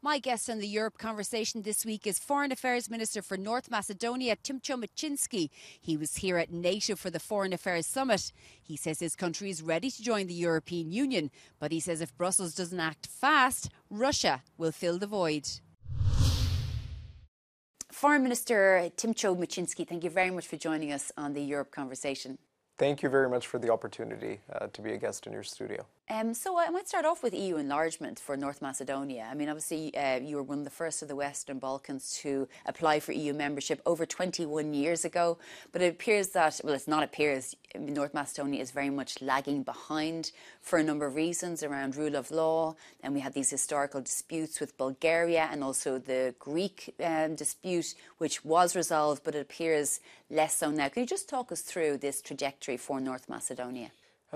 My guest on the Europe Conversation this week is Foreign Affairs Minister for North Macedonia, Timčo Mucunski. He was here at NATO for the Foreign Affairs Summit. He says his country is ready to join the European Union, but he says if Brussels doesn't act fast, Russia will fill the void. Foreign Minister Timčo Mucunski, thank you very much for joining us on the Europe Conversation. Thank you very much for the opportunity to be a guest in your studio. So I might start off with EU enlargement for North Macedonia. I mean, obviously, you were one of the first of the Western Balkans to apply for EU membership over 21 years ago. But it appears that, well, it's not appears, North Macedonia is very much lagging behind for a number of reasons around rule of law. And we had these historical disputes with Bulgaria and also the Greek dispute, which was resolved, but it appears less so now. Can you just talk us through this trajectory for North Macedonia?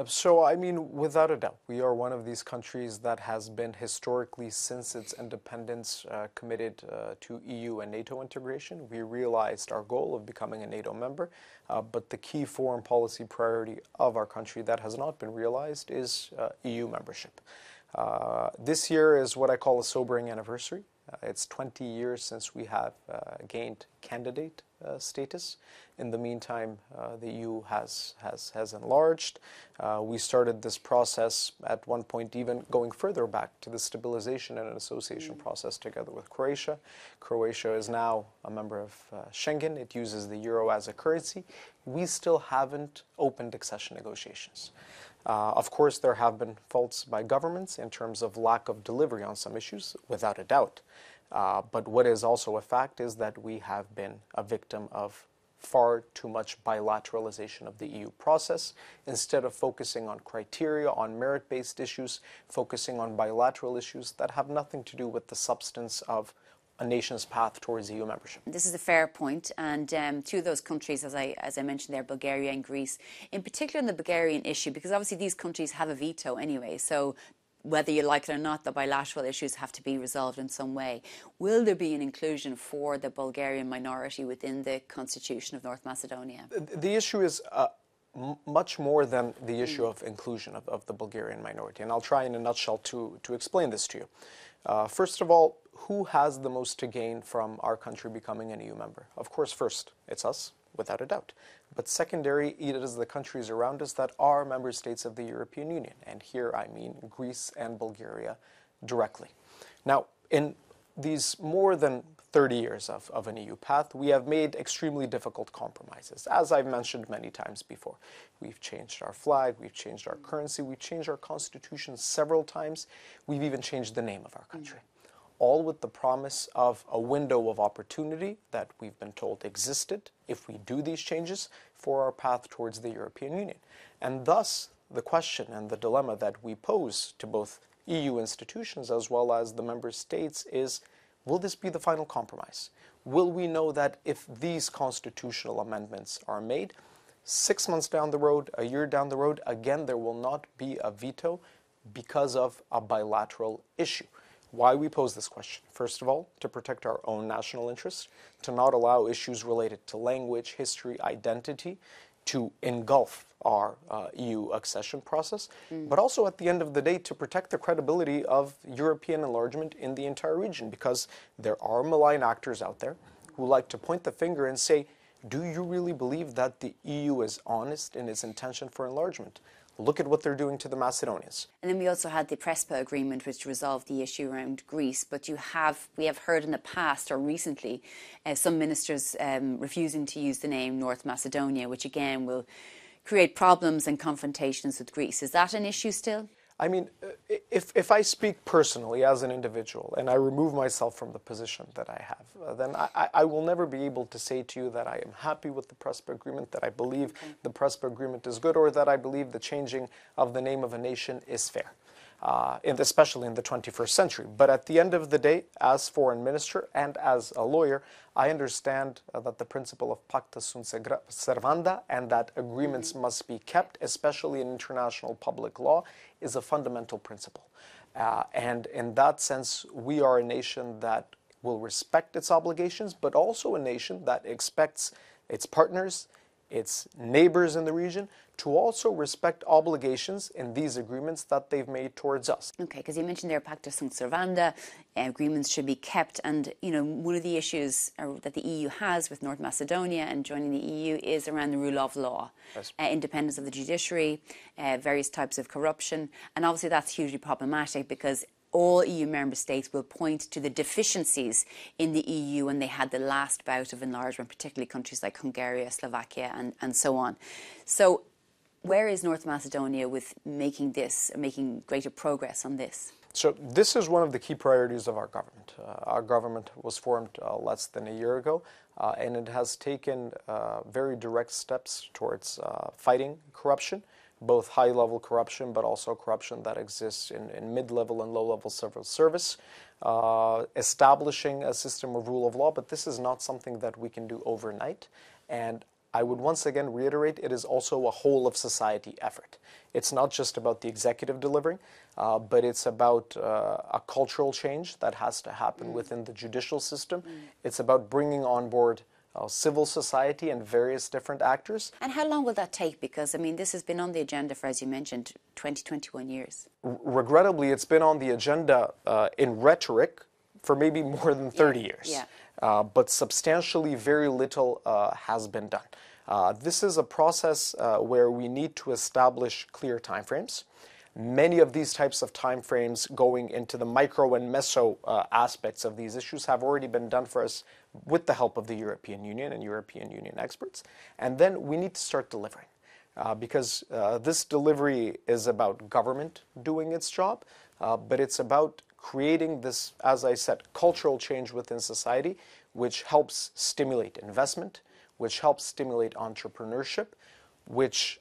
So, I mean, without a doubt, we are one of these countries that has been historically, since its independence, committed to EU and NATO integration. We realized our goal of becoming a NATO member, but the key foreign policy priority of our country that has not been realized is EU membership. This year is what I call a sobering anniversary. It's 20 years since we have gained candidate status. In the meantime, the EU has enlarged. We started this process at one point even going further back to the stabilization and association process together with Croatia. Croatia is now a member of Schengen. It uses the euro as a currency. We still haven't opened accession negotiations. Of course, there have been faults by governments in terms of lack of delivery on some issues, without a doubt. But what is also a fact is that we have been a victim of far too much bilateralization of the EU process. Instead of focusing on criteria, on merit-based issues, focusing on bilateral issues that have nothing to do with the substance of a nation's path towards EU membership. This is a fair point, and two of those countries, as I mentioned there, Bulgaria and Greece, in particular on the Bulgarian issue, because obviously these countries have a veto anyway, so whether you like it or not, the bilateral issues have to be resolved in some way. Will there be an inclusion for the Bulgarian minority within the constitution of North Macedonia? The issue is much more than the issue of inclusion of the Bulgarian minority, and I'll try in a nutshell to explain this to you. First of all, who has the most to gain from our country becoming an EU member? Of course, first, it's us, without a doubt. But secondary, it is the countries around us that are member states of the European Union. And here I mean Greece and Bulgaria directly. Now, in these more than 30 years of an EU path, we have made extremely difficult compromises. As I've mentioned many times before, we've changed our flag, we've changed our currency, we've changed our constitution several times. We've even changed the name of our country. All with the promise of a window of opportunity that we've been told existed if we do these changes for our path towards the European Union. And thus, the question and the dilemma that we pose to both EU institutions as well as the member states is, will this be the final compromise? Will we know that if these constitutional amendments are made, 6 months down the road, a year down the road, again, there will not be a veto because of a bilateral issue? Why we pose this question? First of all, to protect our own national interests, to not allow issues related to language, history, identity to engulf our EU accession process, but also at the end of the day to protect the credibility of European enlargement in the entire region, because there are malign actors out there who like to point the finger and say, do you really believe that the EU is honest in its intention for enlargement? Look at what they're doing to the Macedonians. And then we also had the Prespa agreement, which resolved the issue around Greece. But we have heard in the past or recently some ministers refusing to use the name North Macedonia, which again will create problems and confrontations with Greece. Is that an issue still? I mean, if I speak personally as an individual and I remove myself from the position that I have, then I will never be able to say to you that I am happy with the Prespa agreement, that I believe the Prespa agreement is good, or that I believe the changing of the name of a nation is fair, especially in the 21st century. But at the end of the day, as foreign minister and as a lawyer, I understand that the principle of pacta sunt servanda and that agreements must be kept, especially in international public law, is a fundamental principle. And in that sense, we are a nation that will respect its obligations, but also a nation that expects its partners, its neighbors in the region to also respect obligations in these agreements that they've made towards us. Okay, because you mentioned there pacta sunt servanda, agreements should be kept, and one of the issues that the EU has with North Macedonia and joining the EU is around the rule of law, Yes. Independence of the judiciary, various types of corruption, and obviously that's hugely problematic because all EU member states will point to the deficiencies in the EU when they had the last bout of enlargement, particularly countries like Hungary, Slovakia and so on. So where is North Macedonia with making greater progress on this? So this is one of the key priorities of our government. Our government was formed less than a year ago, and it has taken very direct steps towards fighting corruption, both high-level corruption, but also corruption that exists in mid-level and low-level civil service, establishing a system of rule of law, but this is not something that we can do overnight. And I would once again reiterate, it is also a whole-of-society effort. It's not just about the executive delivering, but it's about a cultural change that has to happen within the judicial system. It's about bringing on board civil society and various different actors. And how long will that take? Because, this has been on the agenda for, as you mentioned, 21 years. Regrettably, it's been on the agenda in rhetoric for maybe more than 30 years. Yeah. But substantially very little has been done. This is a process where we need to establish clear timeframes. Many of these types of timeframes going into the micro and meso aspects of these issues have already been done for us with the help of the European Union and European Union experts. And then we need to start delivering because this delivery is about government doing its job, but it's about creating this, as I said, cultural change within society, which helps stimulate investment, which helps stimulate entrepreneurship, which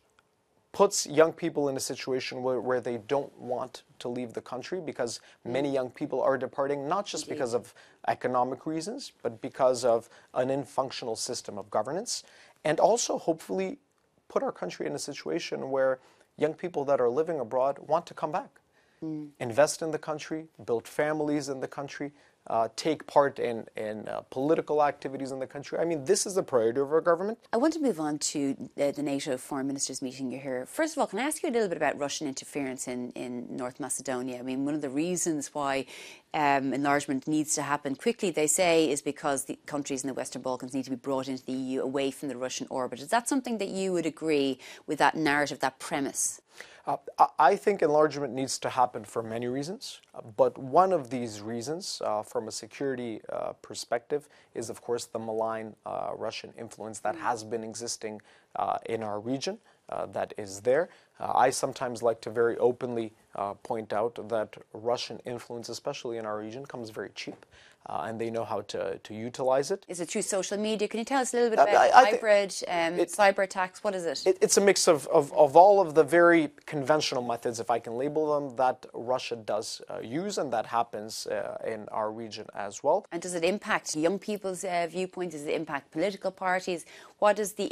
puts young people in a situation where they don't want to leave the country because many young people are departing not just because of economic reasons, but because of an infunctional system of governance, and also hopefully put our country in a situation where young people that are living abroad want to come back, invest in the country, build families in the country, take part in political activities in the country. This is the priority of our government. I want to move on to the NATO foreign ministers meeting you're here. First of all, can I ask you a little bit about Russian interference in North Macedonia? One of the reasons why enlargement needs to happen quickly, they say, is because the countries in the Western Balkans need to be brought into the EU away from the Russian orbit. Is that something that you would agree with, that narrative, that premise? I think enlargement needs to happen for many reasons, but one of these reasons, from a security perspective, is of course the malign Russian influence that has been existing in our region, that is there. I sometimes like to very openly point out that Russian influence, especially in our region, comes very cheap. And they know how to utilize it. Is it through social media? Can you tell us a little bit about hybrid, cyber attacks? What is it? It's a mix of all of the very conventional methods, if I can label them, that Russia does use, and that happens in our region as well. And does it impact young people's viewpoint? Does it impact political parties? What is the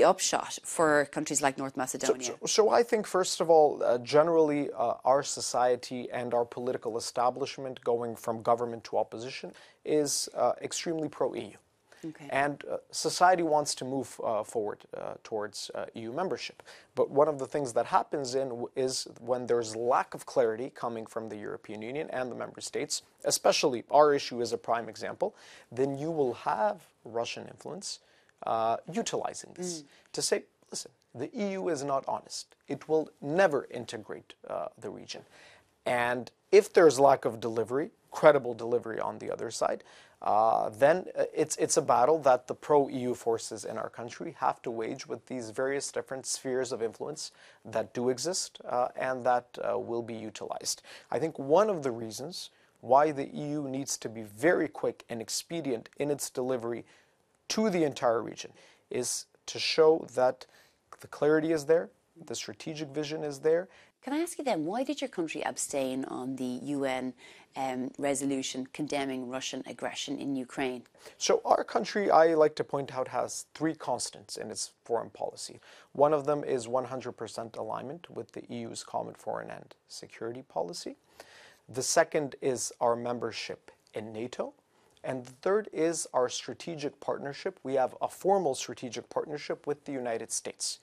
upshot for countries like North Macedonia? So I think, first of all, generally our society and our political establishment, going from government to opposition, is extremely pro-EU. Okay. And society wants to move forward towards EU membership. But one of the things that happens is when there's lack of clarity coming from the European Union and the member states, especially our issue is a prime example, then you will have Russian influence utilizing this to say, listen, the EU is not honest. It will never integrate the region. And if there's lack of delivery, credible delivery on the other side, then it's a battle that the pro-EU forces in our country have to wage with these various different spheres of influence that do exist and that will be utilized. I think one of the reasons why the EU needs to be very quick and expedient in its delivery to the entire region is to show that the clarity is there, the strategic vision is there. Can I ask you then, why did your country abstain on the UN resolution condemning Russian aggression in Ukraine? So our country, I like to point out, has three constants in its foreign policy. One of them is 100% alignment with the EU's common foreign and security policy. The second is our membership in NATO. And the third is our strategic partnership. We have a formal strategic partnership with the United States.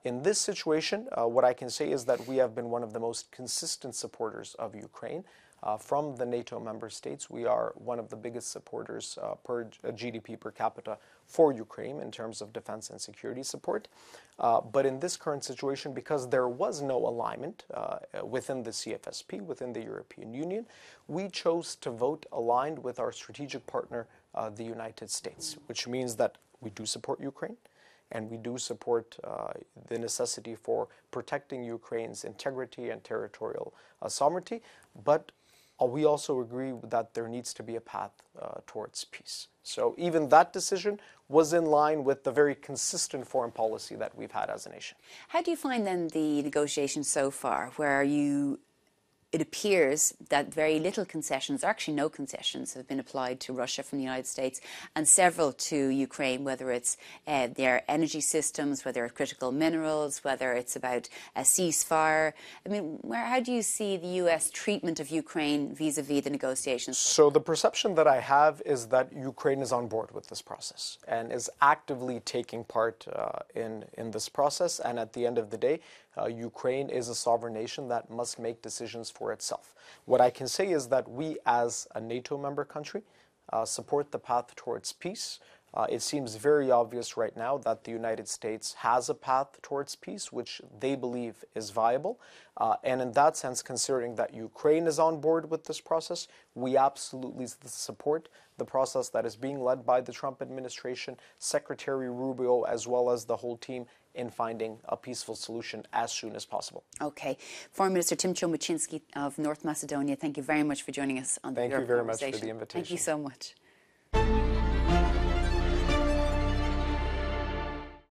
In this situation, what I can say is that we have been one of the most consistent supporters of Ukraine. From the NATO member states, we are one of the biggest supporters per GDP per capita for Ukraine in terms of defense and security support. But in this current situation, because there was no alignment within the CFSP, within the European Union, we chose to vote aligned with our strategic partner, the United States, which means that we do support Ukraine. And we do support the necessity for protecting Ukraine's integrity and territorial sovereignty, but we also agree that there needs to be a path towards peace. So even that decision was in line with the very consistent foreign policy that we've had as a nation. How do you find then the negotiations so far, where it appears that very little concessions, or actually no concessions, have been applied to Russia from the United States and several to Ukraine, whether it's their energy systems, whether it's critical minerals, whether it's about a ceasefire. I mean, how do you see the US treatment of Ukraine vis-a-vis the negotiations? So the perception that I have is that Ukraine is on board with this process and is actively taking part in this process. And at the end of the day, Ukraine is a sovereign nation that must make decisions for itself. What I can say is that we, as a NATO member country, support the path towards peace. It seems very obvious right now that the United States has a path towards peace, which they believe is viable. And in that sense, considering that Ukraine is on board with this process, we absolutely support the process that is being led by the Trump administration, Secretary Rubio, as well as the whole team, in finding a peaceful solution as soon as possible. Okay. Foreign Minister Timčo Mucunski of North Macedonia, thank you very much for joining us on the Europe Conversation. Thank you very much for the invitation. Thank you so much.